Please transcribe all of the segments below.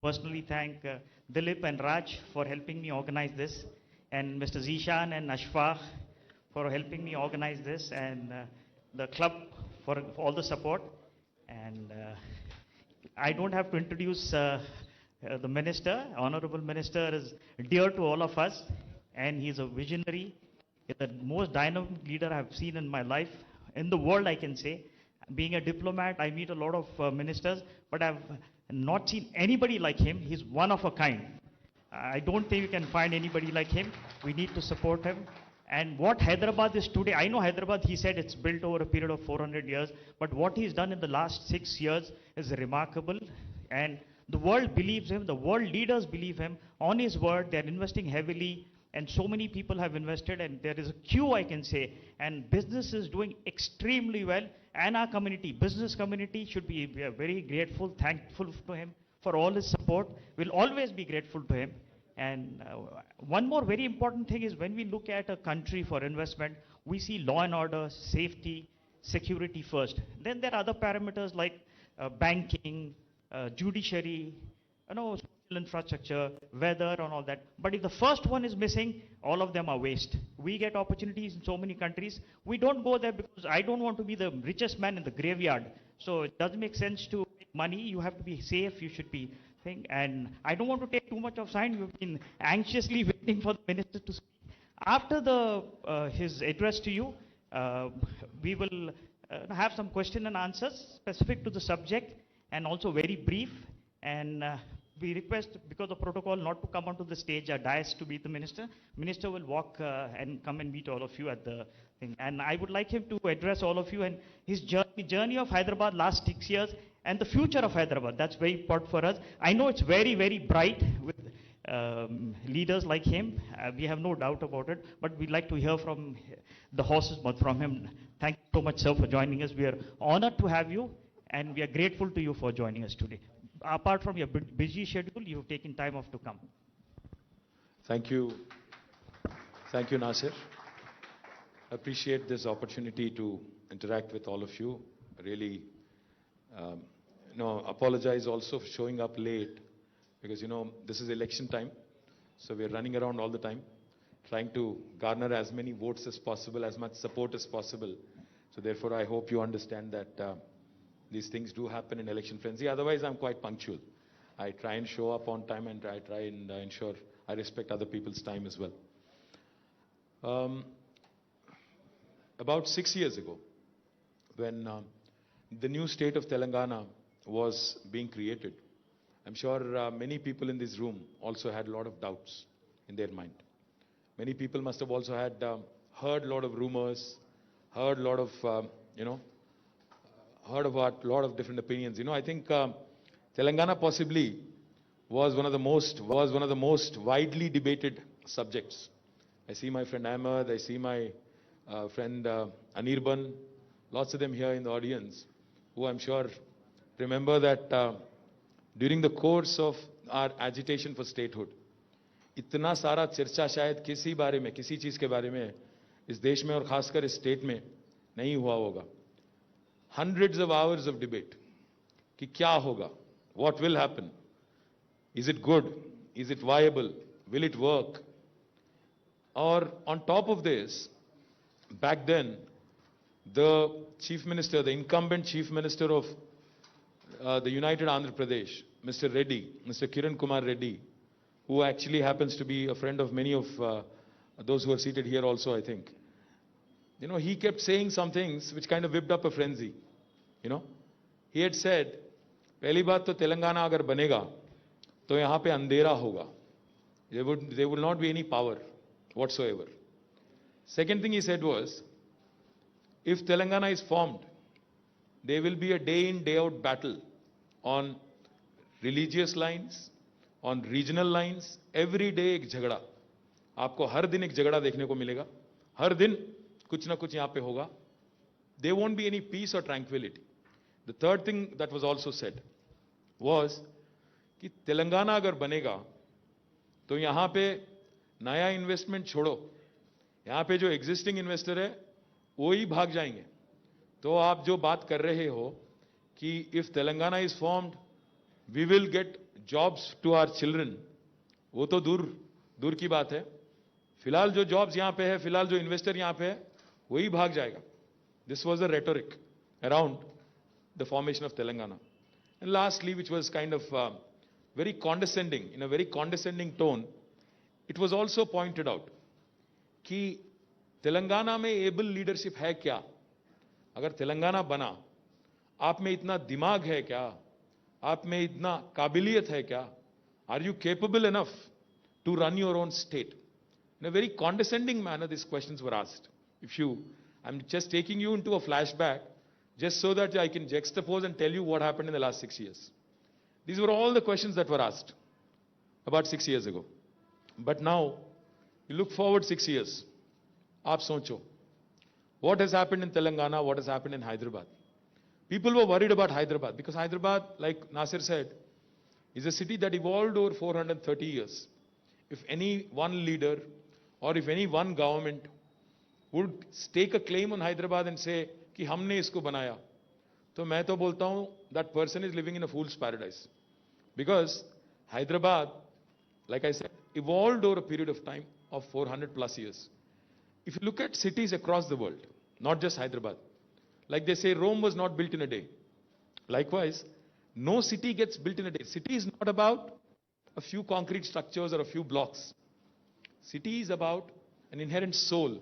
personally thank Dilip and Raj for helping me organize this, and Mr. Zishan and Ashfaq for helping me organize this, and the club for all the support. And I don't have to introduce the minister. Honorable Minister is dear to all of us, and he's a visionary. He's the most dynamic leader I've seen in my life, in the world, I can say. Being a diplomat, I meet a lot of ministers, but I've not seen anybody like him. He's one of a kind. I don't think you can find anybody like him. We need to support him. And what Hyderabad is today, I know Hyderabad, he said it's built over a period of 400 years, but what he's done in the last 6 years is remarkable. And the world believes him, the world leaders believe him. On his word, they're investing heavily, and so many people have invested, and there is a queue, I can say, and business is doing extremely well. And our community, business community, should be we are very grateful, thankful to him for all his support. We'll always be grateful to him. And one more very important thing is when we look at a country for investment, we see law and order, safety, security first. Then there are other parameters like banking, judiciary, social infrastructure, weather, and all that. But if the first one is missing, all of them are waste. We get opportunities in so many countries. We don't go there because I don't want to be the richest man in the graveyard. So it doesn't make sense to make money. You have to be safe. You should be thing. And I don't want to take too much of time. We've been anxiously waiting for the minister to speak. After his address to you, we will have some question and answers specific to the subject and also very brief. And we request, because of protocol, not to come onto the stage or dais to meet the minister. Minister will walk and come and meet all of you at the thing. And I would like him to address all of you and his journey of Hyderabad last 6 years and the future of Hyderabad. That's very important for us. I know it's very, very bright with leaders like him. We have no doubt about it. But we'd like to hear from the horse's mouth from him. Thank you so much, sir, for joining us. We are honored to have you, and we are grateful to you for joining us today. Apart from your busy schedule, you've taken time off to come. Thank you. Thank you, Nasir. Appreciate this opportunity to interact with all of you. Really, apologize also for showing up late because, this is election time. So we're running around all the time, trying to garner as many votes as possible, as much support as possible. So therefore, I hope you understand that these things do happen in election frenzy. Otherwise, I'm quite punctual. I try and show up on time, and I try and ensure I respect other people's time as well. About 6 years ago, when the new state of Telangana was being created, I'm sure many people in this room also had a lot of doubts in their mind. Many people must have also had heard a lot of rumors, heard a lot of, heard about a lot of different opinions. I think Telangana possibly was one of the most widely debated subjects. I see my friend Ahmed, I see my friend Anirban, lots of them here in the audience, who I'm sure remember that during the course of our agitation for statehood, इतना सारा चर्चा शायद किसी बारे में, किसी चीज के बारे में इस देश में और खासकर इस स्टेट में नहीं हुआ होगा. Hundreds of hours of debate कि क्या होगा, what will happen, is it good, is it viable, will it work? Or on top of this, back then, the chief minister, the incumbent chief minister of the United Andhra Pradesh, Mr. Reddy, Mr. Kiran Kumar Reddy, who actually happens to be a friend of many of those who are seated here also, I think. He kept saying some things which kind of whipped up a frenzy. He had said, पहली बात तो तेलंगाना अगर बनेगा तो यहाँ पे अंधेरा होगा. There will not be any power whatsoever. Second thing he said was, if Telangana is formed, there will be a day in, day out battle on religious lines, on regional lines. Every day एक झगड़ा. आपको हर दिन एक झगड़ा देखने को मिलेगा. हर दिन कुछ ना कुछ यहाँ पे होगा. There won't be any peace or tranquility. The third thing that was also said was कि तेलंगाना अगर बनेगा तो यहाँ पे नया इन्वेस्टमेंट छोड़ो. यहाँ पे जो एग्जिस्टिंग इन्वेस्टर है वो ही भाग जाएंगे. तो आप जो बात कर रहे हो कि if Telangana is formed, we will get jobs to our children, वो तो दूर दूर की बात है। फिलहाल जो जॉब्स यहां पे है, फिलहाल जो इन्वेस्टर यहां पे है, वही भाग जाएगा। This was the rhetoric around the formation of Telangana. And lastly, which was kind of very condescending, in a very condescending tone, it was also pointed out कि तेलंगाना में एबल लीडरशिप है क्या? अगर तेलंगाना बना, आप में इतना दिमाग है क्या? आप में इतना काबिलियत है क्या? Are you capable enough to run your own state? In a very condescending manner, these questions were asked. I'm just taking you into a flashback just so that I can juxtapose and tell you what happened in the last 6 years. These were all the questions that were asked about 6 years ago. But now, you look forward 6 years. Aap socho. What has happened in Telangana? What has happened in Hyderabad? People were worried about Hyderabad because Hyderabad, like Nasir said, is a city that evolved over 430 years. If any one leader or if any one government would stake a claim on Hyderabad and say कि हमने इसको बनाया, तो मैं तो बोलता हूं that person is living in a fool's paradise. Because Hyderabad, like I said, evolved over a period of time of 400 plus years. If you look at cities across the world, not just Hyderabad, like they say, Rome was not built in a day. Likewise, no city gets built in a day. City is not about a few concrete structures or a few blocks. City is about an inherent soul,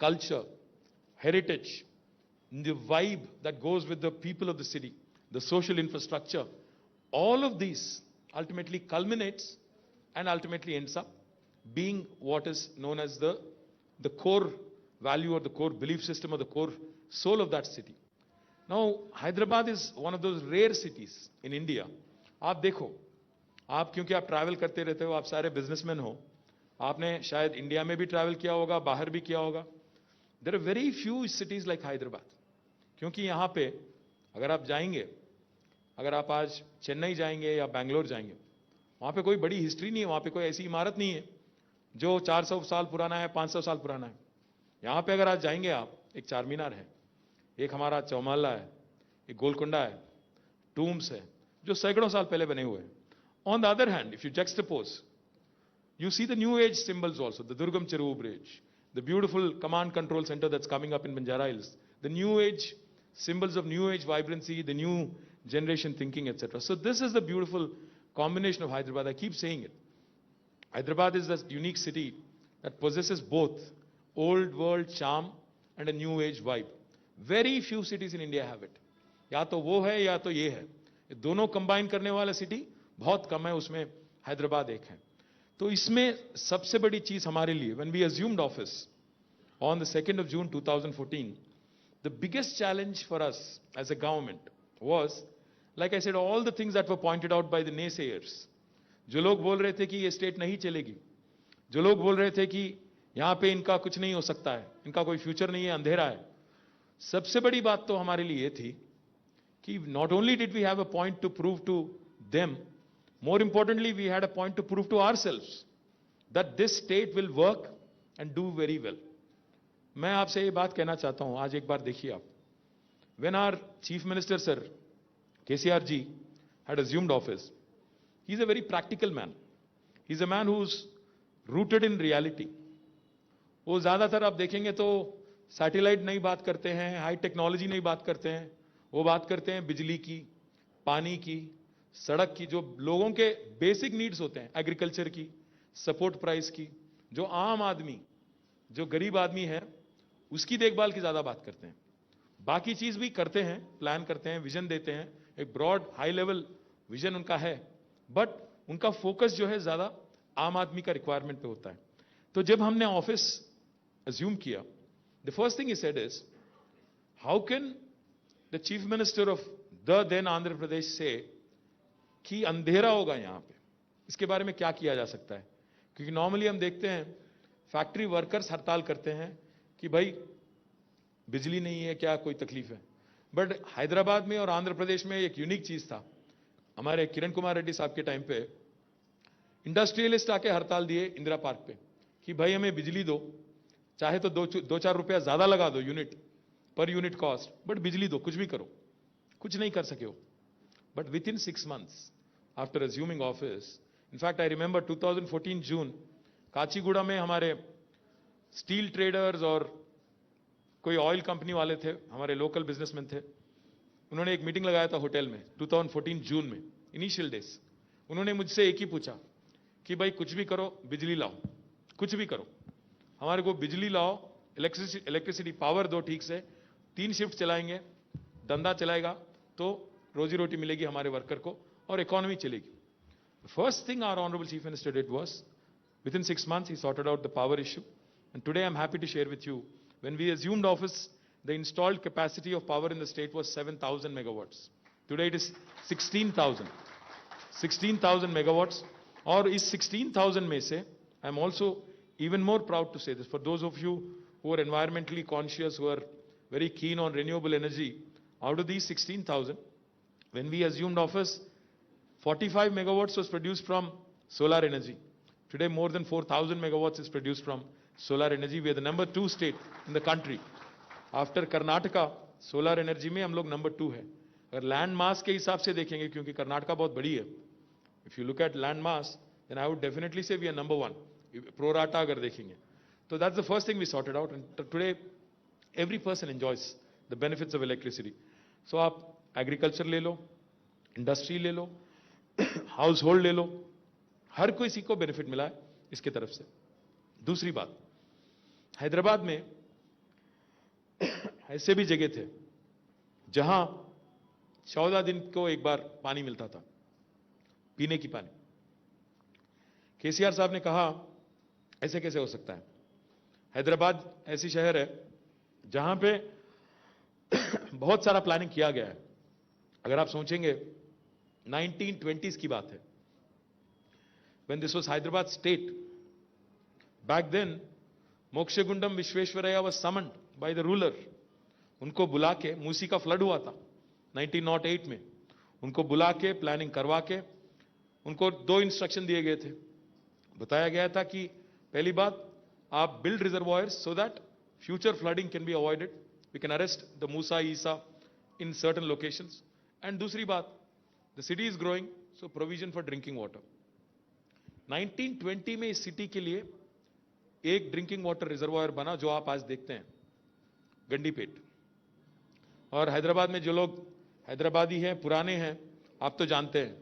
culture, heritage, the vibe that goes with the people of the city, the social infrastructure. All of these ultimately culminates and ultimately ends up being what is known as the core value or the core belief system or the core soul of that city. Now, Hyderabad is one of those rare cities in India. आप देखो, आप क्योंकि आप travel करते रहते हो, आप सारे बिजनेसमैन हो, आपने शायद इंडिया में भी ट्रैवल किया होगा, बाहर भी किया होगा. There are very few cities like Hyderabad. क्योंकि यहाँ पे अगर आप जाएंगे, अगर आप आज चेन्नई जाएंगे या बैंगलोर जाएंगे, वहाँ पे कोई बड़ी हिस्ट्री नहीं है, वहाँ पे कोई ऐसी इमारत नहीं है जो 400 साल पुराना है, 500 साल पुराना है. यहाँ पे अगर आज जाएंगे आप, एक चार मीनार है, एक हमारा चौमाला है, एक गोलकुंडा है, टूम्स है, जो सैकड़ों साल पहले बने हुए हैं. On the other hand, if you juxtapose, you see the new age symbols also, the Durgam Cheruvu Bridge, the beautiful command control center that's coming up in Banjara Hills, the new age symbols of new age vibrancy, the new generation thinking, etc. So this is the beautiful combination of Hyderabad. I keep saying it. Hyderabad is a unique city that possesses both old world charm and a new age vibe. Very few cities in India have it. या तो वो है या तो ये है. ये दोनों कंबाइन करने वाला सिटी बहुत कम है, उसमें हैदराबाद एक है. तो इसमें सबसे बड़ी चीज हमारे लिए, when we assumed office on the 2nd of June 2014, the biggest challenge for us as a government was, like I said, all the things that were pointed out by the naysayers. जो लोग बोल रहे थे कि ये state नहीं चलेगी, जो लोग बोल रहे थे कि यहां पे इनका कुछ नहीं हो सकता है, इनका कोई फ्यूचर नहीं है, अंधेरा है. सबसे बड़ी बात तो हमारे लिए ये थी कि not only did we have a point to prove to them, more importantly we had a point to prove to ourselves that this state will work and do very well. मैं आपसे ये बात कहना चाहता हूं, आज एक बार देखिए आप. When our Chief Minister Sir KCR ji had assumed office, he is a very practical man. He is a man who's rooted in reality. वो ज्यादातर आप देखेंगे तो सैटेलाइट नहीं बात करते हैं, हाई टेक्नोलॉजी नहीं बात करते हैं, वो बात करते हैं बिजली की, पानी की, सड़क की, जो लोगों के बेसिक नीड्स होते हैं, एग्रीकल्चर की, सपोर्ट प्राइस की, जो आम आदमी, जो गरीब आदमी है, उसकी देखभाल की ज्यादा बात करते हैं. बाकी चीज भी करते हैं, प्लान करते हैं, विजन देते हैं, एक ब्रॉड हाई लेवल विजन उनका है, बट उनका फोकस जो है ज्यादा आम आदमी का रिक्वायरमेंट पे होता है. तो जब हमने ऑफिस अज्यूम किया, the first thing he said is, how can the chief minister of the then Andhra Pradesh से कि अंधेरा होगा यहां पे, इसके बारे में क्या किया जा सकता है. क्योंकि नॉर्मली हम देखते हैं फैक्ट्री वर्कर्स हड़ताल करते हैं कि भाई बिजली नहीं है, क्या कोई तकलीफ है. बट हैदराबाद में और आंध्र प्रदेश में एक यूनिक चीज था. हमारे किरण कुमार रेड्डी साहब के टाइम पे इंडस्ट्रियलिस्ट आके हड़ताल दिए इंदिरा पार्क पे कि भाई हमें बिजली दो, चाहे तो दो चार रुपया ज्यादा लगा दो unit per unit cost, but बिजली दो, कुछ भी करो. कुछ नहीं कर सके हो. But with in 6 months after assuming office. In fact, I remember 2014 June, Kacheguda में हमारे स्टील ट्रेडर्स और कोई ऑयल कंपनी वाले थे, हमारे लोकल बिजनेसमैन थे, उन्होंने एक मीटिंग लगाया था होटल में 2014 जून में, इनिशियल डेज. उन्होंने मुझसे एक ही पूछा कि भाई कुछ भी करो, बिजली लाओ, कुछ भी करो, हमारे को बिजली लाओ, इलेक्ट्रिसिटी पावर दो ठीक से, 3 शिफ्ट चलाएंगे, धंधा चलाएगा तो रोजी रोटी मिलेगी हमारे वर्कर को और इकोनॉमी चलेगी. First thing our honourable chief minister did was, within 6 months he sorted out the power issue, and today I'm happy to share with you, when we assumed office, the installed capacity of power in the state was 7,000 megawatts. Today it is 16,000 megawatts. और इस 16,000 में से I'm also even more proud to say this, for those of you who are environmentally conscious, who are very keen on renewable energy, out of these 16,000, when we assumed office, 45 megawatts was produced from solar energy. Today more than 4,000 megawatts is produced from solar energy. We are the number 2 state in the country. After Karnataka, solar energy में हम लोग number 2 है. अगर land mass के हिसाब से देखेंगे, क्योंकि कर्नाटका बहुत बड़ी है, if you look at land mass, then I would definitely say we are number 1. Pro rata अगर देखेंगे. So that's the first thing we sorted out, and today every person enjoys the benefits of electricity. So आप agriculture ले लो, industry ले लो, household ले लो, हर कोई सी को benefit मिला है इसके तरफ से. दूसरी बात, हैदराबाद में ऐसे भी जगह थे जहां 14 दिन को एक बार पानी मिलता था, पीने की पानी. केसीआर साहब ने कहा ऐसे कैसे हो सकता है. हैदराबाद ऐसी शहर है जहां पे बहुत सारा प्लानिंग किया गया है. अगर आप सोचेंगे 1920s की बात है, when this was Hyderabad state, back then Mokshagundam Vishveshwaraya was summoned by the ruler. उनको बुला के, मूसी का फ्लड हुआ था 1908 में, उनको बुला के प्लानिंग करवा के उनको 2 इंस्ट्रक्शन दिए गए थे. बताया गया था कि पहली बात, आप build reservoirs so that future flooding can be avoided, we can arrest the Musa Esa in certain locations. And दूसरी बात, the city is growing, so provision for drinking water. 1920 में इस सिटी के लिए एक ड्रिंकिंग वाटर रिजर्वॉयर बना जो आप आज देखते हैं, गंडीपेट. और हैदराबाद में जो लोग हैदराबादी हैं, पुराने हैं, आप तो जानते हैं,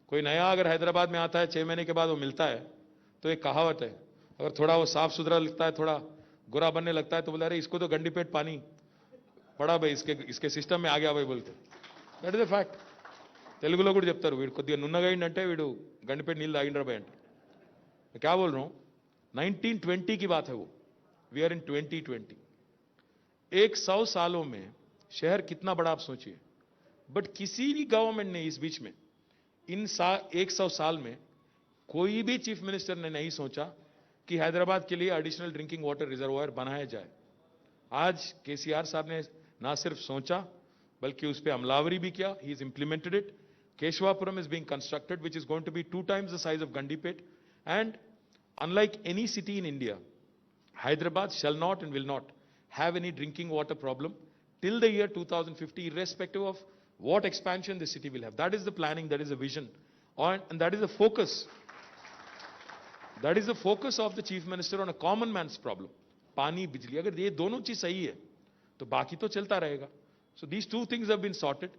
कोई नया अगर हैदराबाद में आता है 6 महीने के बाद वो मिलता है तो एक कहावत है, अगर थोड़ा वो साफ सुथरा लगता है, थोड़ा गोरा बनने लगता है तो बोला, अरे इसको तो गंडीपेट पानी पड़ा भाई, इसके सिस्टम में आ गया भाई बोलते. That is the fact. తెలుగులో కూడా చెప్తారు, వీడు కొద్దిగా నున్నగా అయిందంటే వీడు గండిపేట నీళ్ళు తాగిండ్రా భయ్ అంటే. मैं क्या बोल रहा हूं, 1920 की बात है वो, वी आर इन 2020. 100 सालों में शहर कितना बड़ा आप सोचिए, बट किसी भी गवर्नमेंट ने इस बीच में इन 100 साल में कोई भी चीफ मिनिस्टर ने नहीं सोचा कि हैदराबाद के लिए एडिशनल ड्रिंकिंग वाटर रिजर्वॉयर बनाया जाए. आज केसीआर साहब ने ना सिर्फ सोचा बल्कि उस पर अमलावरी भी किया. He is implemented it. Keshwapuram is being constructed, which is going to be 2 times the size of Gandipet. And unlike any city in India, Hyderabad shall not and will not have any drinking water problem till the year 2050, irrespective of what expansion the city will have. That is the planning, that is the vision, and that is the focus. That is the focus of the chief minister on a common man's problem. पानी, बिजली, अगर ये दोनों चीज सही है तो बाकी तो चलता रहेगा. So these 2 things have been sorted.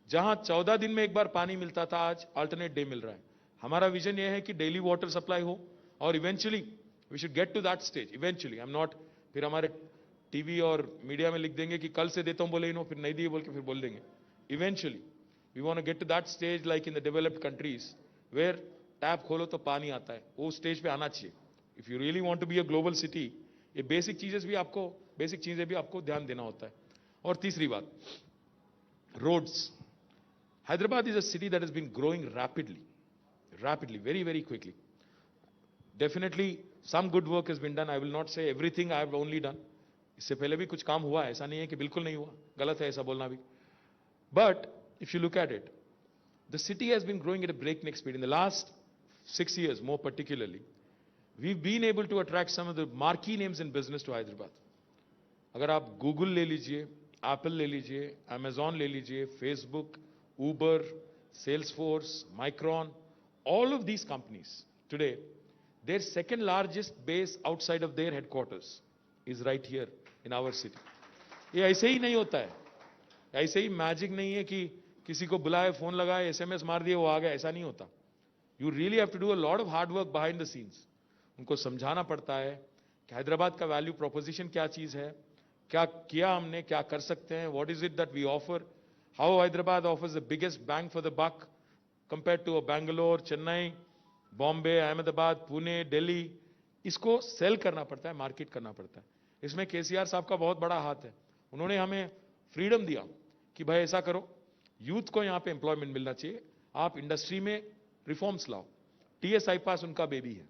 जहां 14 दिन में एक बार पानी मिलता था, आज अल्टरनेट डे मिल रहा है. हमारा विजन यह है कि डेली वाटर सप्लाई हो और eventually we should get to that stage. Eventually I am not, फिर हमारे टीवी और मीडिया में लिख देंगे कि कल से देता हूं बोले इन्हों, फिर नहीं दिए बोल के फिर बोल देंगे. Eventually we want to get to that stage like in the developed countries where tap खोलो तो पानी आता है. वो स्टेज पे आना चाहिए. If you really want to be a global city, ये बेसिक चीजें भी आपको ध्यान देना होता है. और तीसरी बात, roads. Hyderabad is a city that has been growing rapidly, very, very quickly. Definitely, some good work has been done. I will not say everything I have only done. इससे पहले भी कुछ काम हुआ है, ऐसा नहीं है कि बिल्कुल नहीं हुआ, गलत है ऐसा बोलना भी. But if you look at it, the city has been growing at a breakneck speed. In the last 6 years, more particularly, we've been able to attract some of the marquee names in business to Hyderabad. अगर आप Google ले लीजिए, Apple ले लीजिए, Amazon ले लीजिए, Facebook, Uber, Salesforce, Micron, all of these companies today, their second largest base outside of their headquarters is right here in our city. ये ऐसे ही नहीं होता है, ऐसे ही मैजिक नहीं है कि किसी को बुलाए, फोन लगाए, एसएमएस मार दिए, वो आ गया, ऐसा नहीं होता. You really have to do a lot of hard work behind the scenes. उनको समझाना पड़ता है कि हैदराबाद का वैल्यू प्रोपोजिशन क्या चीज है, क्या किया हमने, क्या कर सकते हैं, what is it that we offer, how Hyderabad offers the biggest bang for the buck compared to a Bangalore, Chennai, Bombay, Ahmedabad, Pune, Delhi. इसको सेल करना पड़ता है, मार्केट करना पड़ता है. इसमें केसीआर साहब का बहुत बड़ा हाथ है. उन्होंने हमें फ्रीडम दिया कि भाई ऐसा करो, यूथ को यहां पे एम्प्लॉयमेंट मिलना चाहिए, आप इंडस्ट्री में रिफॉर्म्स लाओ. टीएसआई पास उनका बेबी है.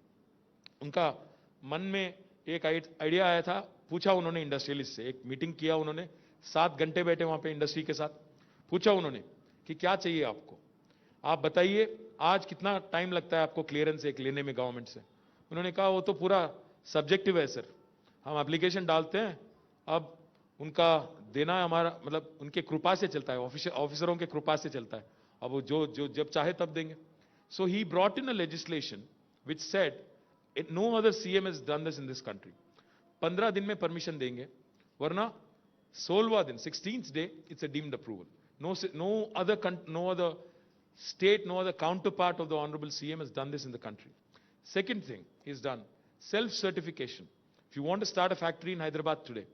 उनका मन में एक आइडिया आया था, पूछा उन्होंने इंडस्ट्रियलिस्ट से, एक मीटिंग किया उन्होंने, 7 घंटे बैठे वहां पे इंडस्ट्री के साथ, पूछा उन्होंने कि क्या चाहिए आपको, आप बताइए आज कितना टाइम लगता है आपको क्लियरेंस एक लेने में गवर्नमेंट से. उन्होंने कहा वो तो पूरा सब्जेक्टिव है सर, हम एप्लीकेशन डालते हैं, अब उनका देना हमारा मतलब उनके कृपा से चलता है, ऑफिसरों के कृपा से चलता है, अब वो जो जब चाहे तब देंगे. So he brought in a legislation which said no other CM has done this in this country. 15 दिन में परमिशन देंगे, वरना 16वां दिन 16th day it's a deemed approval. No other state, no other counterpart of the Honorable CM has done this in the country. Second thing is done, self-certification. If you want to start a factory in Hyderabad today,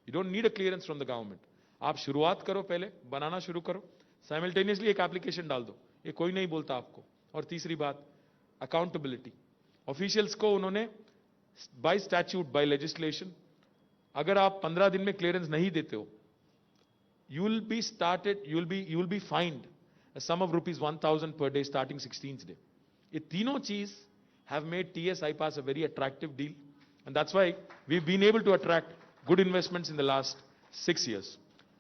you don't need a clearance from the government. आप शुरुआत करो, पहले बनाना शुरू करो, simultaneously एक application डाल दो, ये कोई नहीं बोलता आपको. और तीसरी बात, अकाउंटेबिलिटी. ऑफिशियल्स को उन्होंने बाय स्टैट्यूट, बाय लेजिस्लेशन, अगर आप 15 दिन में क्लियरेंस नहीं देते हो, you will be fined a sum of rupees 1,000 per day starting 16th day. ये तीनों चीज have made TS iPass a very attractive deal, and that's why we've been able to attract good investments in the last 6 years.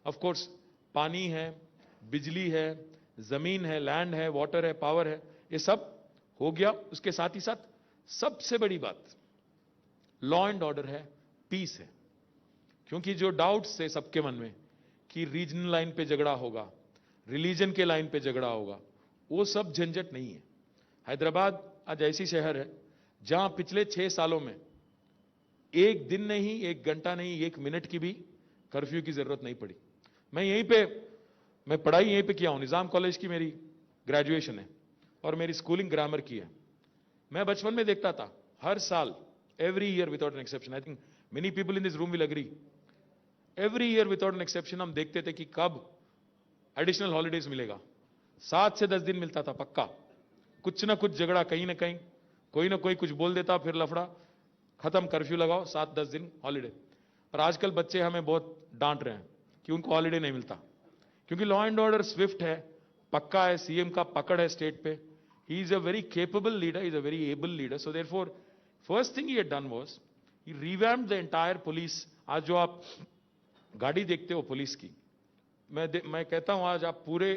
Of course, पानी है, बिजली है, जमीन है, land है, वाटर है, पावर है, ये सब हो गया. उसके साथ ही साथ सबसे बड़ी बात लॉ एंड ऑर्डर है, पीस है. क्योंकि जो डाउट्स थे सबके मन में कि रीजनल लाइन पे झगड़ा होगा, रिलीजन के लाइन पे झगड़ा होगा, वो सब झंझट नहीं है. हैदराबाद आज ऐसी शहर है जहां पिछले 6 सालों में एक दिन नहीं, 1 घंटा नहीं, 1 मिनट की भी कर्फ्यू की जरूरत नहीं पड़ी. मैं पढ़ाई यहीं पे किया हूं, निजाम कॉलेज की मेरी ग्रेजुएशन है और मेरी स्कूलिंग ग्रामर की है. मैं बचपन में देखता था हर साल, every year without an exception, I think many people in this room will agree, every year without an exception हम देखते थे कि कब एडिशनल हॉलीडेज मिलेगा. 7 से 10 दिन मिलता था पक्का. कुछ ना कुछ झगड़ा कहीं ना कहीं, कोई ना कोई कुछ बोल देता, फिर लफड़ा, खत्म, कर्फ्यू लगाओ, 7-10 दिन हॉलीडे. और आजकल बच्चे हमें बहुत डांट रहे हैं कि उनको हॉलीडे नहीं मिलता, क्योंकि लॉ एंड ऑर्डर स्विफ्ट है, पक्का है, सीएम का पकड़ है स्टेट पे. He is a very capable leader, is a very able leader. So therefore first thing he had done was he revamped the entire police. आज जो आप गाड़ी देखते हो पुलिस की, मैं कहता हूं आज आप पूरे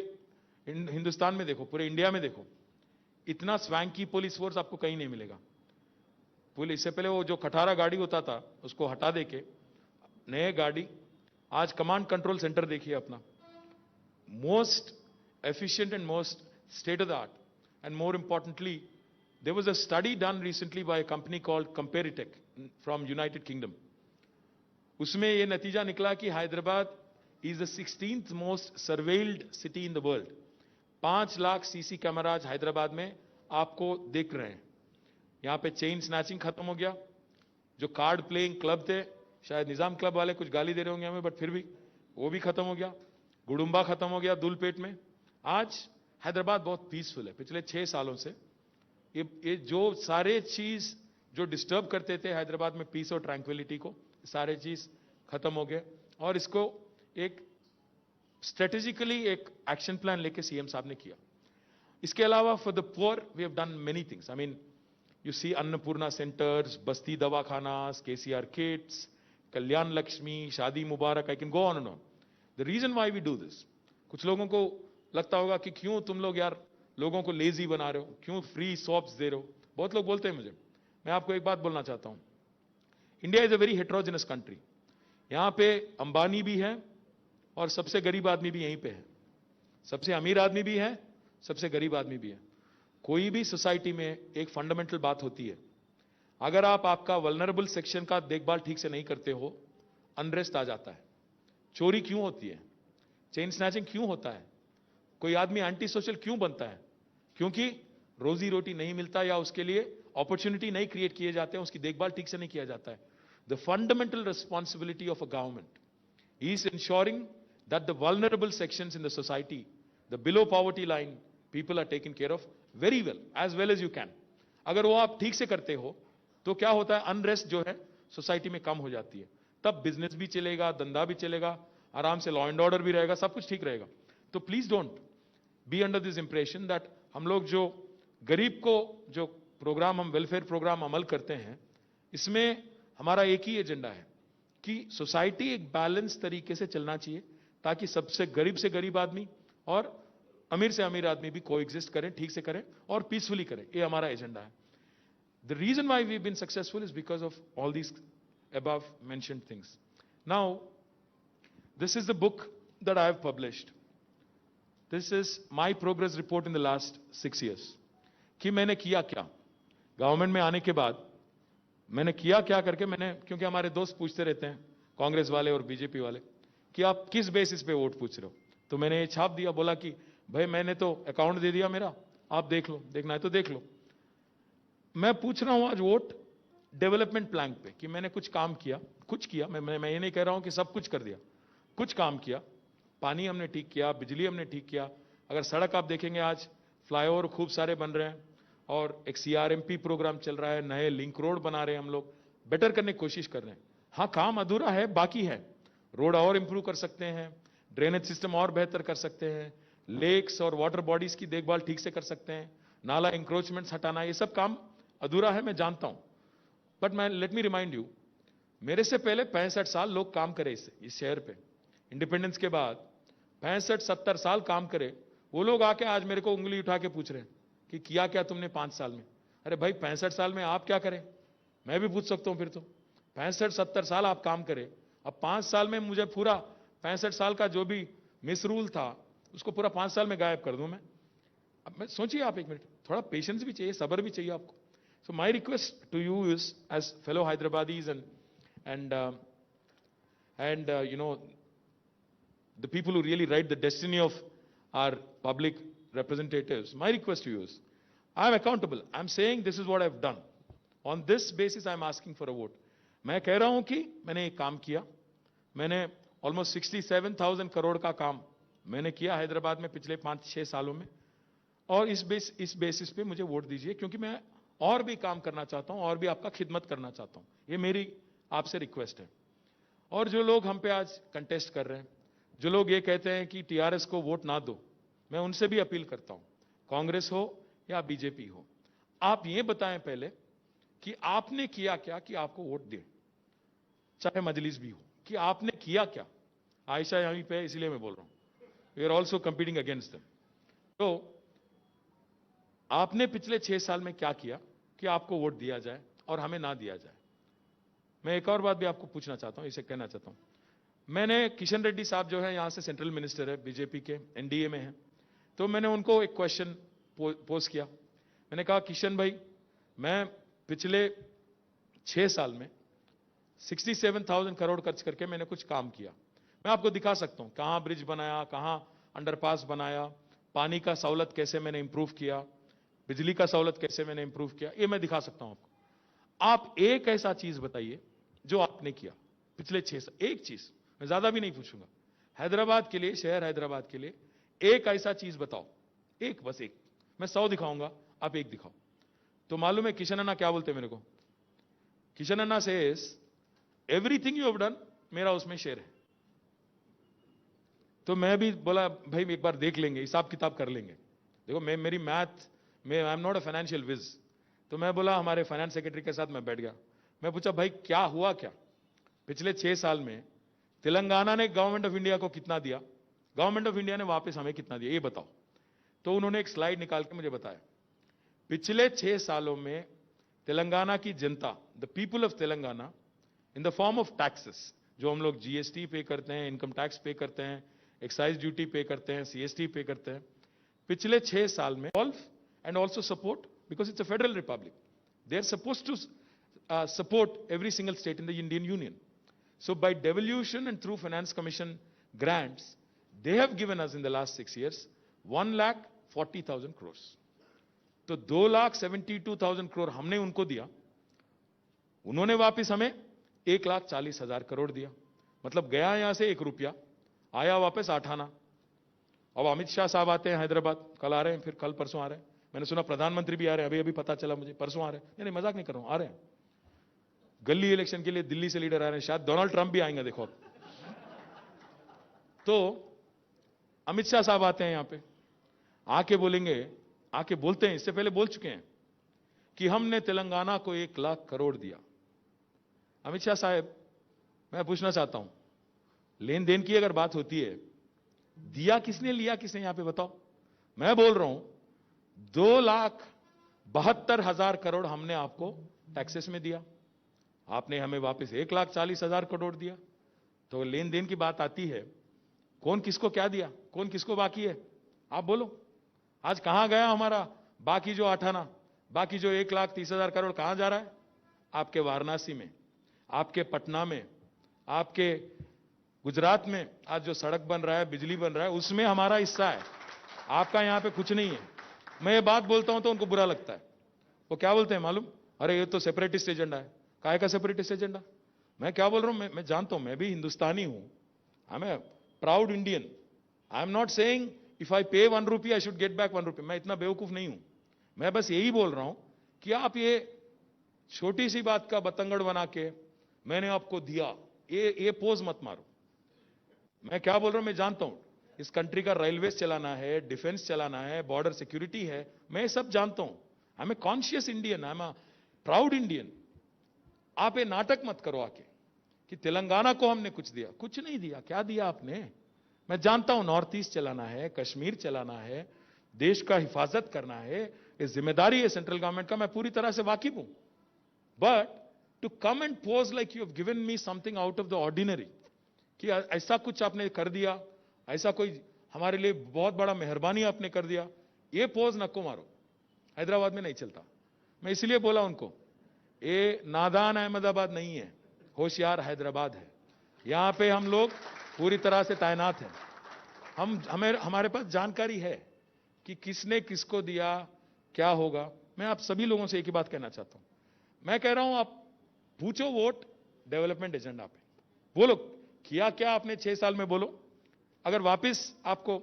हिंदुस्तान में देखो, पूरे इंडिया में देखो, इतना स्वैंकी पुलिस फोर्स आपको कहीं नहीं मिलेगा. पुलिस से पहले वो जो खटारा गाड़ी होता था उसको हटा देके नए गाड़ी, आज कमांड कंट्रोल सेंटर देखिए अपना, most efficient and most state of the art. And more importantly, there was a study done recently by a company called Comparitech from United Kingdom. उसमें यह नतीजा निकला कि Hyderabad is the 16th most surveilled city in the world. 5 lakh CC cameras Hyderabad में आपको देख रहे हैं. यहां पे चेन स्नैचिंग खत्म हो गया. जो कार्ड प्लेइंग क्लब थे, शायद निजाम क्लब वाले कुछ गाली दे रहे होंगे हमें, बट फिर भी वो भी खत्म हो गया. गुडुम्बा खत्म हो गया दुलपेट में. आज हैदराबाद बहुत पीसफुल है. पिछले 6 सालों से ये जो सारे चीज जो डिस्टर्ब करते थे हैदराबाद में पीस और ट्रैंक्विलिटी को, सारे चीज खत्म हो गए. और इसको एक स्ट्रेटेजिकली एक एक्शन प्लान लेके सीएम साहब ने किया. इसके अलावा for the poor we have done many things. I mean you see Annapurna centres, Basti Dawakhanas, KCR kits, Kalyan Lakshmi, Shaadi Mubarak, I can go on and on. The reason why we do this, कुछ लोगों को लगता होगा कि क्यों तुम लोग यार लोगों को लेजी बना रहे हो, क्यों फ्री सॉप्स दे रहे हो. बहुत लोग बोलते हैं मुझे. मैं आपको एक बात बोलना चाहता हूं, India is a very heterogeneous country. यहां पे अंबानी भी है और सबसे गरीब आदमी भी यहीं पे है, सबसे अमीर आदमी भी है, सबसे गरीब आदमी भी है। कोई भी सोसाइटी में एक फंडामेंटल बात होती है, अगर आप आपका वल्नरेबल सेक्शन का देखभाल ठीक से नहीं करते हो, अनरेस्ट आ जाता है। चोरी क्यों होती है, चेन स्नैचिंग क्यों होता है, कोई आदमी एंटी सोशल क्यों बनता है? क्योंकि रोजी रोटी नहीं मिलता या उसके लिए अपॉर्चुनिटी नहीं क्रिएट किए जाते हैं, उसकी देखभाल ठीक से नहीं किया जाता है। The fundamental responsibility of a government is ensuring that the vulnerable sections in the society, the below poverty line, people are taken care of very well as you can. अगर वो आप ठीक से करते हो तो क्या होता है, अनरेस्ट जो है सोसाइटी में कम हो जाती है, तब बिजनेस भी चलेगा, धंधा भी चलेगा, आराम से लॉ एंड ऑर्डर भी रहेगा, सब कुछ ठीक रहेगा। तो please don't be under this impression that हम लोग जो गरीब को जो प्रोग्राम, हम वेलफेयर प्रोग्राम अमल करते हैं, इसमें हमारा एक ही एजेंडा है कि सोसाइटी एक बैलेंस तरीके से चलना चाहिए, ताकि सबसे गरीब आदमी और अमीर से अमीर आदमी भी कोएग्जिस्ट करें, ठीक से करें और पीसफुली करें। ये हमारा एजेंडा है। The reason why we been successful is because of all these above mentioned things. Now, this is the book that I have published. This is my progress report in the last 6 years. कि मैंने किया क्या government में आने के बाद, मैंने किया क्या करके मैंने, क्योंकि हमारे दोस्त पूछते रहते हैं कांग्रेस वाले और बीजेपी वाले कि आप किस बेसिस पे वोट पूछ रहे हो, तो मैंने ये छाप दिया, बोला कि भाई मैंने तो अकाउंट दे दिया मेरा, आप देख लो, देखना है तो देख लो। मैं पूछ रहा हूं आज वोट डेवलपमेंट प्लान पे कि मैंने कुछ काम किया, कुछ किया। मैं ये नहीं कह रहा हूं कि सब कुछ कर दिया, कुछ काम किया। पानी हमने ठीक किया, बिजली हमने ठीक किया। अगर सड़क आप देखेंगे आज फ्लाईओवर खूब सारे बन रहे हैं और एक सीआरएमपी प्रोग्राम चल रहा है, नए लिंक रोड बना रहे हैं, हम लोग बेटर करने की कोशिश कर रहे हैं। हाँ, काम अधूरा है, बाकी है, रोड और इंप्रूव कर सकते हैं, ड्रेनेज सिस्टम और बेहतर कर सकते हैं, लेक्स और वाटर बॉडीज की देखभाल ठीक से कर सकते हैं, नाला इंक्रोचमेंट्स हटाना, ये सब काम अधूरा है, मैं जानता हूं। बट मैं लेट मी रिमाइंड यू, मेरे से पहले 65 साल लोग काम करे इस शहर पे। इंडिपेंडेंस के बाद 65-70 साल काम करे वो लोग आके आज मेरे को उंगली उठा के पूछ रहे हैं कि किया क्या तुमने 5 साल में। अरे भाई, 65 साल में आप क्या करें, मैं भी पूछ सकता हूं फिर तो। 65-70 साल आप काम करें, अब 5 साल में मुझे पूरा 65 साल का जो भी मिसरूल था उसको पूरा 5 साल में गायब कर दूं मैं। अब मैं सोचिए, आप एक मिनट, थोड़ा पेशेंस भी चाहिए, सब्र भी चाहिए आपको। So my request to you is, as fellow Hyderabadis and you know, the people who really write the destiny of our public representatives, my request to you is, I am accountable. I am saying this is what I have done. On this basis, I am asking for a vote. मैं कह रहा हूं कि मैंने एक काम किया, मैंने almost 67,000 करोड़ का काम मैंने किया हैदराबाद में पिछले 5-6 सालों में, और इस बेसिस पे मुझे वोट दीजिए, क्योंकि मैं और भी काम करना चाहता हूं, और भी आपका खिदमत करना चाहता हूं। ये मेरी आपसे रिक्वेस्ट है। और जो लोग हम पे आज कंटेस्ट कर रहे हैं, जो लोग ये कहते हैं कि टीआरएस को वोट ना दो, मैं उनसे भी अपील करता हूं, कांग्रेस हो या बीजेपी हो, आप ये बताएं पहले कि आपने किया क्या कि आपको वोट दे, चाहे मजलिस भी हो, कि आपने किया क्या। आयशा यहीं पे, इसलिए मैं बोल रहा हूं, we are also competing against them. तो आपने पिछले 6 साल में क्या किया कि आपको वोट दिया जाए और हमें ना दिया जाए। मैं एक और बात भी आपको पूछना चाहता हूं, इसे कहना चाहता हूं। मैंने किशन रेड्डी साहब जो है यहां से सेंट्रल मिनिस्टर है, बीजेपी के एनडीए में है, तो मैंने उनको एक क्वेश्चन पोस्ट किया। मैंने कहा, किशन भाई, मैं पिछले 6 साल में 67,000 करोड़ खर्च करके मैंने कुछ काम किया, मैं आपको दिखा सकता हूं, कहां ब्रिज बनाया, कहां अंडरपास बनाया, पानी का सहूलत कैसे मैंने इंप्रूव किया, बिजली का सहूलत कैसे मैंने इंप्रूव किया, ये मैं दिखा सकता हूं आपको। आप एक ऐसा चीज बताइए जो आपने किया पिछले 6 साल, एक चीज, मैं ज्यादा भी नहीं पूछूंगा, हैदराबाद के लिए, शहर हैदराबाद के लिए एक ऐसा चीज बताओ, एक, बस एक। मैं 100 दिखाऊंगा, आप एक दिखाओ। तो मालूम है किशन अन्ना क्या बोलते मेरे को? Kishan Anna says, everything you have done, मेरा उसमें शेयर है। तो मैं भी बोला, भाई एक बार देख लेंगे, हिसाब किताब कर लेंगे। देखो, मेरी मैथ में, I am not a financial whiz, तो मैं बोला हमारे फाइनेंस सेक्रेटरी के साथ मैं बैठ गया, मैं पूछा, भाई क्या हुआ क्या पिछले 6 साल में, तेलंगाना ने गवर्नमेंट ऑफ इंडिया को कितना दिया, गवर्नमेंट ऑफ इंडिया ने वापस हमें कितना दिया, ये बताओ। तो उन्होंने एक स्लाइड निकाल के मुझे बताया, पिछले 6 सालों में तेलंगाना की जनता, the people of Telangana, in the form of taxes, जो हम लोग जीएसटी पे करते हैं, इनकम टैक्स पे करते हैं, एक्साइज ड्यूटी पे करते हैं, सीएसटी पे करते हैं, पिछले 6 साल में solve and also support because it's a federal republic. They are supposed to support every single state in the Indian Union. So by devolution and through Finance Commission grants, they have given us in the last 6 years 1,40,000 crores. तो 2,72,000 crore हमने उनको दिया, उन्होंने वापस हमें 1,40,000 करोड़ दिया. मतलब गया यहां से 1 रुपया, आया वापस 8 आना. अब अमित शाह साहब आते हैं हैदराबाद, कल आ रहे हैं, फिर कल परसों आ रहे हैं. मैंने सुना प्रधानमंत्री भी आ रहे हैं, अभी अभी पता चला मुझे, परसों आ रहे हैं. नहीं मजाक नहीं कर रहा हूं, आ रहे हैं. गली इलेक्शन के लिए दिल्ली से लीडर आ रहे हैं, शायद डोनाल्ड ट्रंप भी आएंगे, देखो अब. तो अमित शाह साहब आते हैं यहां पे, आके बोलेंगे, आके बोलते हैं, इससे पहले बोल चुके हैं कि हमने तेलंगाना को 1,00,000 करोड़ दिया. अमित शाह साहब, मैं पूछना चाहता हूं, लेन देन की अगर बात होती है, दिया किसने, लिया किसने, यहां पे बताओ. मैं बोल रहा हूं 2,72,000 करोड़ हमने आपको टैक्सेस में दिया, आपने हमें वापस 1,40,000 करोड़ दिया. तो लेन देन की बात आती है, कौन किसको क्या दिया, कौन किसको बाकी है, आप बोलो. आज कहां गया हमारा बाकी जो 8 आना, बाकी जो 1,30,000 करोड़ कहां जा रहा है? आपके वाराणसी में, आपके पटना में, आपके गुजरात में आज जो सड़क बन रहा है, बिजली बन रहा है, उसमें हमारा हिस्सा है. आपका यहां पे कुछ नहीं है. मैं ये बात बोलता हूं तो उनको बुरा लगता है. वो क्या बोलते हैं मालूम? अरे ये तो सेपरेटिस्ट एजेंडा है. काहे का सेपरेटिस्ट एजेंडा? मैं क्या बोल रहा हूं, मैं जानता हूं, मैं भी हिंदुस्तानी हूं, I am a proud Indian. I am not saying if I pay 1 रुपया आई शुड गेट बैक 1 रुपया. मैं इतना बेवकूफ नहीं हूं. मैं बस यही बोल रहा हूं कि आप ये छोटी सी बात का बतंगड़ बना के मैंने आपको दिया, ये पोज मत मारो. मैं क्या बोल रहा हूं, मैं जानता हूं. इस कंट्री का रेलवेज चलाना है, डिफेंस चलाना है, बॉर्डर सिक्योरिटी है, मैं ये सब जानता हूं. I am a conscious Indian, I am a proud Indian. आप ये नाटक मत करो आके कि तेलंगाना को हमने कुछ दिया. कुछ नहीं दिया. क्या दिया आपने? मैं जानता हूं नॉर्थ ईस्ट चलाना है, कश्मीर चलाना है, देश का हिफाजत करना है, ये जिम्मेदारी है सेंट्रल गवर्नमेंट का, मैं पूरी तरह से वाकिफ हूं. But to come and pose like you have given me something out of the ordinary, कि ऐसा कुछ आपने कर दिया, ऐसा कोई हमारे लिए बहुत बड़ा मेहरबानी आपने कर दिया, ये पोज नको मारो. हैदराबाद में नहीं चलता. मैं इसलिए बोला उनको, ये नादान अहमदाबाद नहीं है, होशियार हैदराबाद है. यहां पे हम लोग पूरी तरह से तैनात हैं. हमारे पास जानकारी है कि किसने किसको दिया, क्या होगा. मैं आप सभी लोगों से एक ही बात कहना चाहता हूं. मैं कह रहा हूं, आप पूछो वोट डेवलपमेंट एजेंडा पे, बोलो किया क्या आपने 6 साल में, बोलो. अगर वापस आपको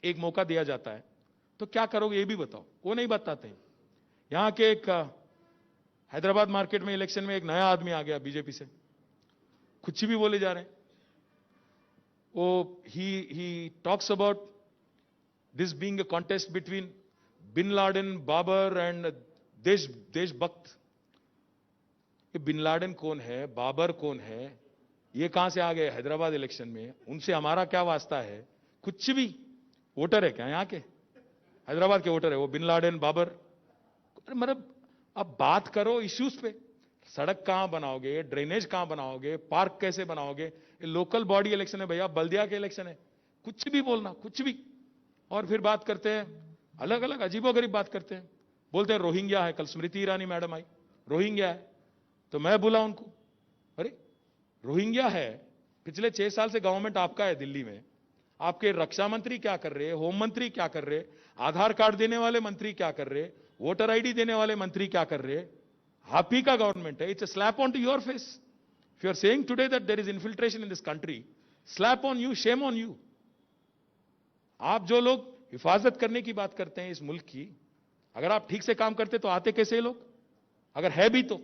एक मौका दिया जाता है तो क्या करोगे, ये भी बताओ. वो नहीं बताते हैं. यहां के एक हैदराबाद मार्केट में इलेक्शन में एक नया आदमी आ गया बीजेपी से, कुछ भी बोले जा रहे हैं. वो ही talks about this being a contest between bin Laden, Babar and देशभक्त. ये बिन लाडेन कौन है, बाबर कौन है, ये कहां से आ गए हैदराबाद इलेक्शन में, उनसे हमारा क्या वास्ता है? कुछ भी. वोटर है क्या यहां के? हैदराबाद के वोटर है वो बिन लाडेन, बाबर. मतलब अब बात करो इश्यूज पे. सड़क कहां बनाओगे, ड्रेनेज कहां बनाओगे, पार्क कैसे बनाओगे. ये लोकल बॉडी इलेक्शन है भैया, बल्दिया के इलेक्शन है. कुछ भी बोलना, कुछ भी. और फिर बात करते हैं, अलग अलग अजीबोगरीब बात करते हैं. बोलते हैं रोहिंग्या है, कल स्मृति ईरानी मैडम आई, रोहिंग्या है. तो मैं बोला उनको, अरे रोहिंग्या है, पिछले 6 साल से गवर्नमेंट आपका है दिल्ली में, आपके रक्षा मंत्री क्या कर रहे, होम मंत्री क्या कर रहे, आधार कार्ड देने वाले मंत्री क्या कर रहे, वोटर आईडी देने वाले मंत्री क्या कर रहे. आप ही का गवर्नमेंट है. It's a slap on to your face. If you are saying today that there is infiltration in this country, slap on you, shame on you. आप जो लोग हिफाजत करने की बात करते हैं इस मुल्क की, अगर आप ठीक से काम करते तो आते कैसे ये लोग, अगर है भी तो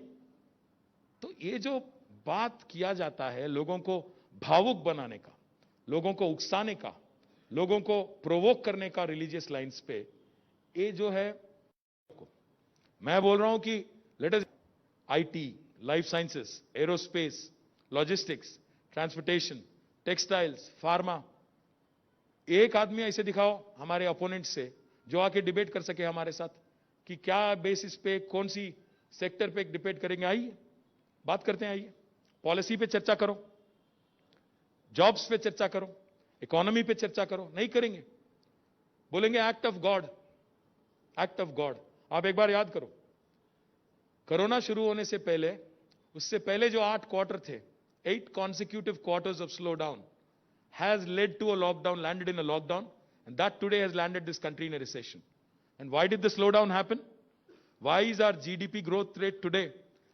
ये जो बात किया जाता है लोगों को भावुक बनाने का, लोगों को उकसाने का, लोगों को प्रोवोक करने का रिलीजियस लाइंस पे, ये जो है, मैं बोल रहा हूं कि let us IT, life sciences, aerospace, logistics, transportation, textiles, pharma. एक आदमी ऐसे दिखाओ हमारे अपोनेंट से जो आके डिबेट कर सके हमारे साथ कि क्या बेसिस पे, कौन सी सेक्टर पे डिबेट करेंगे. आइए बात करते हैं. आइए पॉलिसी पे चर्चा करो, जॉब्स पे चर्चा करो, इकोनॉमी पे चर्चा करो. नहीं करेंगे. बोलेंगे act of God, act of God. आप एक बार याद करो, कोरोना शुरू होने से पहले, उससे पहले जो 8 क्वार्टर थे, 8 consecutive quarters of slowdown has led to a lockdown, landed in a lockdown, and that today has landed this country in a recession. And why did the slowdown happen? Why is our GDP growth rate today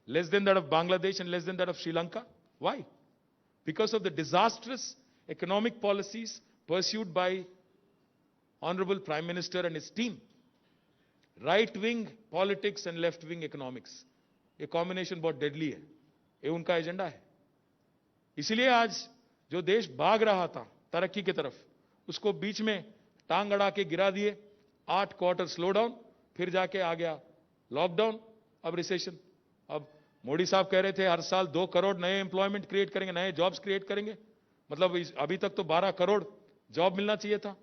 less than that of Bangladesh and less than that of Sri Lanka? Why? Because of the disastrous economic policies pursued by Honorable Prime Minister and his team. Right-wing politics and left-wing economics. ये combination बहुत deadly है, ये उनका agenda है। इसीलिए आज जो देश भाग रहा था तरक्की की तरफ, उसको बीच में टांग अड़ा के गिरा दिए। 8 क्वार्टर स्लो डाउन, फिर जाके आ गया लॉकडाउन, अब रिसेशन। अब मोदी साहब कह रहे थे हर साल 2 करोड़ नए एम्प्लॉयमेंट क्रिएट करेंगे, नए जॉब्स क्रिएट करेंगे। मतलब अभी तक तो 12 करोड़ जॉब मिलना चाहिए था,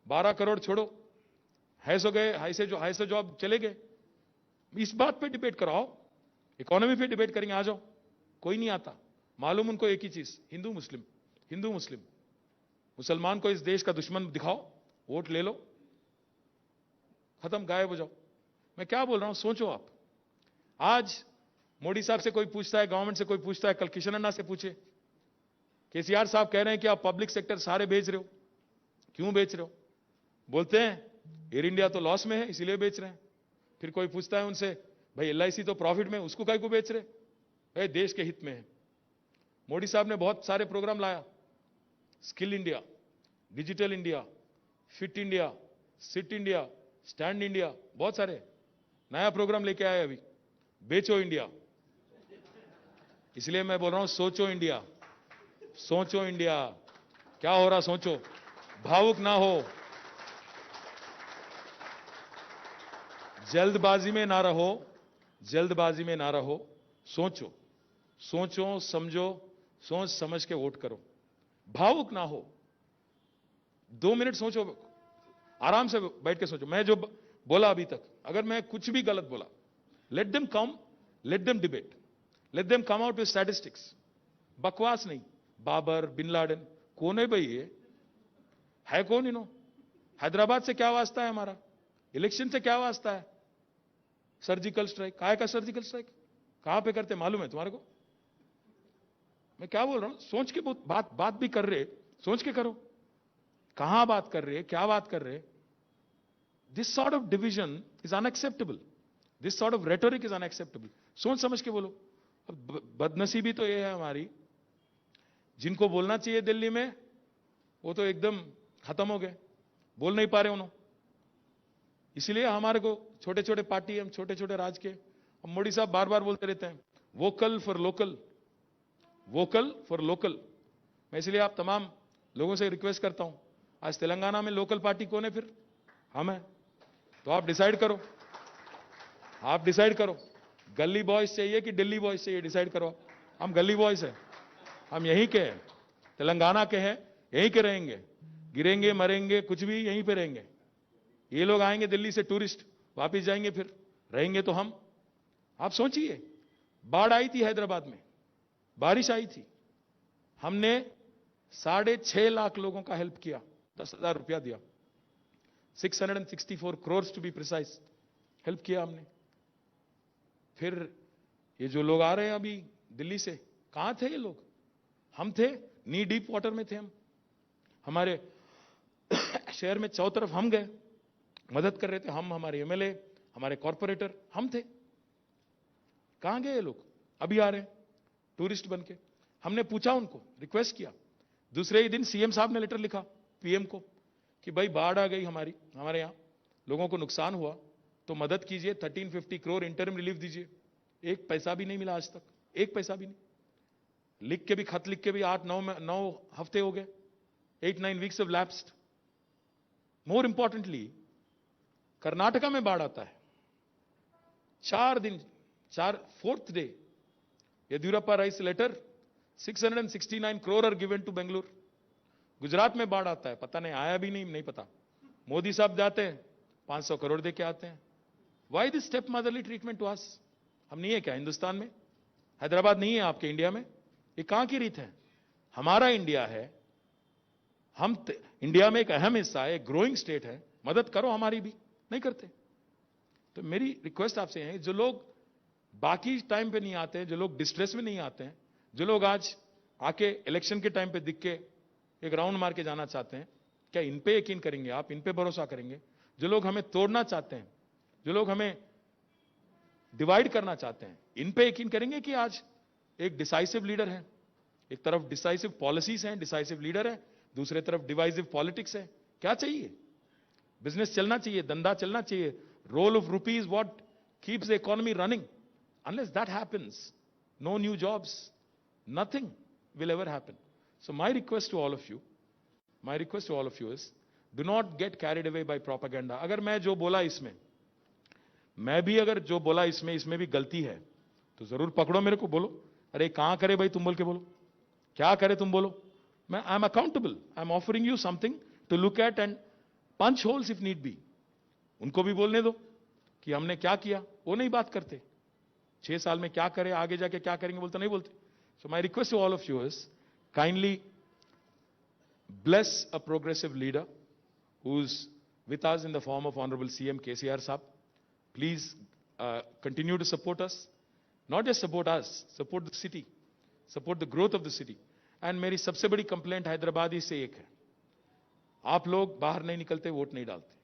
12 करोड़ छोड़ो, ऐसे जॉब चले गए। इस बात पे डिबेट कराओ, इकोनॉमी पे डिबेट करेंगे, आ जाओ। कोई नहीं आता। मालूम उनको एक ही चीज, हिंदू मुस्लिम, हिंदू मुस्लिम। मुसलमान को इस देश का दुश्मन दिखाओ, वोट ले लो, खत्म, गायब हो जाओ। मैं क्या बोल रहा हूं, सोचो आप। आज मोदी साहब से कोई पूछता है, गवर्नमेंट से कोई पूछता है, कल किशन अन्ना से पूछे, केसीआर साहब कह रहे हैं कि आप पब्लिक सेक्टर सारे बेच रहे हो, क्यों बेच रहे हो? बोलते हैं एयर इंडिया तो लॉस में है इसीलिए बेच रहे हैं। फिर कोई पूछता है उनसे, भाई एलआईसी तो प्रॉफिट में, उसको काय को बेच रहे? भाई देश के हित में है। मोदी साहब ने बहुत सारे प्रोग्राम लाया, skill India, digital India, fit India, sit India, stand India, बहुत सारे नया प्रोग्राम लेके आए अभी। बेचो इंडिया। इसलिए मैं बोल रहा हूं, सोचो इंडिया, सोचो इंडिया, क्या हो रहा सोचो, भावुक ना हो, जल्दबाजी में ना रहो, जल्दबाजी में ना रहो, सोचो, सोचो समझो, सोच समझ के वोट करो, भावुक ना हो। 2 मिनट सोचो, आराम से बैठ के सोचो। मैं जो बोला अभी तक, अगर मैं कुछ भी गलत बोला, let them come, let them debate, let them come out with statistics. बकवास नहीं। बाबर, बिन लादेन, कौन है भाई ये? है कौन इन्हों? हैदराबाद से क्या वास्ता है हमारा? इलेक्शन से क्या वास्ता है? सर्जिकल स्ट्राइक, काहे का सर्जिकल स्ट्राइक? कहां पे करते मालूम है तुम्हारे को? मैं क्या बोल रहा हूं, सोच के बात भी कर रहे, सोच के करो। कहां बात कर रहे, क्या बात कर रहे? This sort of division is unacceptable, this sort of rhetoric is unacceptable. सोच समझ के बोलो। अब बदनसीबी तो ये है हमारी, जिनको बोलना चाहिए दिल्ली में, वो तो एकदम खत्म हो गए, बोल नहीं पा रहे उन्होंने। इसलिए हमारे को छोटे छोटे पार्टी, हम छोटे छोटे राज के, हम मोदी साहब बार बार बोलते रहते हैं vocal for local, vocal for local. मैं इसलिए आप तमाम लोगों से रिक्वेस्ट करता हूं, आज तेलंगाना में लोकल पार्टी कौन है? फिर हम हैं। तो आप डिसाइड करो, आप डिसाइड करो, गली बॉयज चाहिए कि दिल्ली बॉयज चाहिए, डिसाइड करो। हम गली बॉयज हैं, हम यहीं के हैं, तेलंगाना के हैं, यहीं के रहेंगे, गिरेंगे मरेंगे कुछ भी यहीं पे रहेंगे। ये लोग आएंगे दिल्ली से टूरिस्ट, वापिस जाएंगे, फिर रहेंगे तो हम। आप सोचिए, बाढ़ आई थी हैदराबाद में, बारिश आई थी, हमने 6.5 लाख लोगों का हेल्प किया, 10,000 रुपया दिया, 664 crore to be precise help किया हमने। फिर ये जो लोग आ रहे हैं अभी दिल्ली से, कहां थे ये लोग? हम थे, नी डीप वाटर में थे हम। हमारे शहर में चारों तरफ हम गए, मदद कर रहे थे हम, हमारे एमएलए, हमारे कॉर्पोरेटर, हम थे। कहां गए ये लोग? अभी आ रहे हैं टूरिस्ट बन के। हमने पूछा उनको, रिक्वेस्ट किया, दूसरे ही दिन सीएम साहब ने लेटर लिखा पीएम को कि भाई बाढ़ आ गई हमारे यहां, लोगों को नुकसान हुआ, तो मदद कीजिए, 1350 करोड़ इंटरिम रिलीफ दीजिए। 1 पैसा भी नहीं मिला आज तक, 1 पैसा भी नहीं। लिख के भी, खत लिख के भी 8-9 हफ्ते हो गए, 8-9 weeks of lapsed. More importantly, Karnataka में बाढ़ आता है, 4 दिन, 4th day, Yediyurappa writes letter, 669 crore are given to Bengaluru. Gujarat में बाढ़ आता है, पता नहीं आया भी नहीं पता, मोदी साहब जाते हैं 500 करोड़ दे के आते हैं। Why this step motherly treatment to us? हम नहीं है क्या हिंदुस्तान में? हैदराबाद नहीं है आपके इंडिया में? ये कहां की रीत है? हमारा इंडिया है, हम इंडिया में एक अहम हिस्सा है, एक ग्रोइंग स्टेट है, मदद करो हमारी भी, नहीं करते। तो मेरी रिक्वेस्ट आपसे है, जो लोग बाकी टाइम पे नहीं आते हैं, जो लोग डिस्ट्रेस में नहीं आते हैं, जो लोग आज आके इलेक्शन के टाइम पे दिख के एक राउंड मार के जाना चाहते हैं, क्या इन पे यकीन करेंगे आप? इन पे भरोसा करेंगे? जो लोग हमें तोड़ना चाहते हैं, जो लोग हमें डिवाइड करना चाहते हैं, इन पे यकीन करेंगे कि आज एक डिसाइसिव लीडर है? एक तरफ डिसाइसिव पॉलिसीज हैं, डिसाइसिव लीडर है, दूसरे तरफ डिवाइसिव पॉलिटिक्स है। क्या चाहिए? बिजनेस चलना चाहिए, धंधा चलना चाहिए। Role of rupee is what keeps the economy running. Unless that happens, no new jobs, nothing will ever happen. So my request to all of you is, do not get carried away by propaganda. अगर मैं जो बोला इसमें, मैं भी अगर जो बोला इसमें भी गलती है, तो जरूर पकड़ो मेरे को, बोलो अरे कहां करे भाई, तुम बोल के बोलो, क्या करे तुम बोलो। मैं I am accountable, I am offering you something to look at and punch holes if need be. उनको भी बोलने दो कि हमने क्या किया, वो नहीं बात करते। 6 साल में क्या करे, आगे जाके क्या करेंगे बोलते नहीं बोलते। So my request to all of you is, kindly bless a progressive leader who's with us in the form of Honorable CM KCR Saab. Please continue to support us. Not just support us, support the city, support the growth of the city. And मेरी सबसे बड़ी complaint Hyderabadi से एक है, आप लोग बाहर नहीं निकलते, वोट नहीं डालते।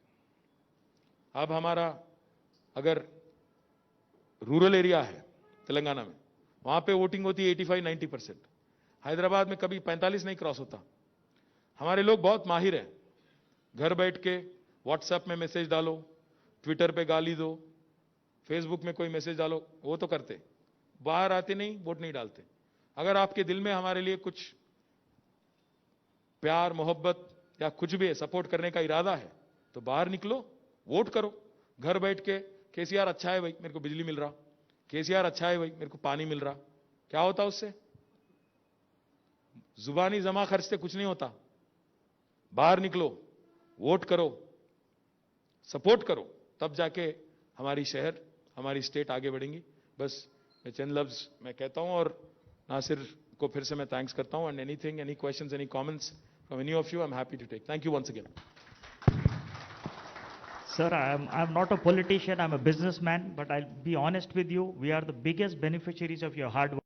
अब हमारा अगर रूरल एरिया है तेलंगाना में, वहां पे वोटिंग होती है 85-90%। हैदराबाद में कभी 45 नहीं क्रॉस होता। हमारे लोग बहुत माहिर हैं, घर बैठ के व्हाट्सएप में मैसेज डालो, ट्विटर पे गाली दो, फेसबुक में कोई मैसेज डालो, वो तो करते, बाहर आते नहीं, वोट नहीं डालते। अगर आपके दिल में हमारे लिए कुछ प्यार मोहब्बत या कुछ भी सपोर्ट करने का इरादा है, तो बाहर निकलो, वोट करो। घर बैठ के केसीआर अच्छा है भाई, मेरे को बिजली मिल रहा, केसीआर अच्छा है भाई, मेरे को पानी मिल रहा, क्या होता उससे? जुबानी जमा खर्च से कुछ नहीं होता। बाहर निकलो, वोट करो, सपोर्ट करो, तब जाके हमारी शहर, हमारी स्टेट आगे बढ़ेंगी। बस मैं चंद लफ्ज मैं कहता हूं, और नासिर को फिर से मैं थैंक्स करता हूं। And anything, any questions, any comments from any of you, I am happy to take. Thank you once again. Sir, I'm not a politician, I'm a businessman, but I'll be honest with you, we are the biggest beneficiaries of your hard work.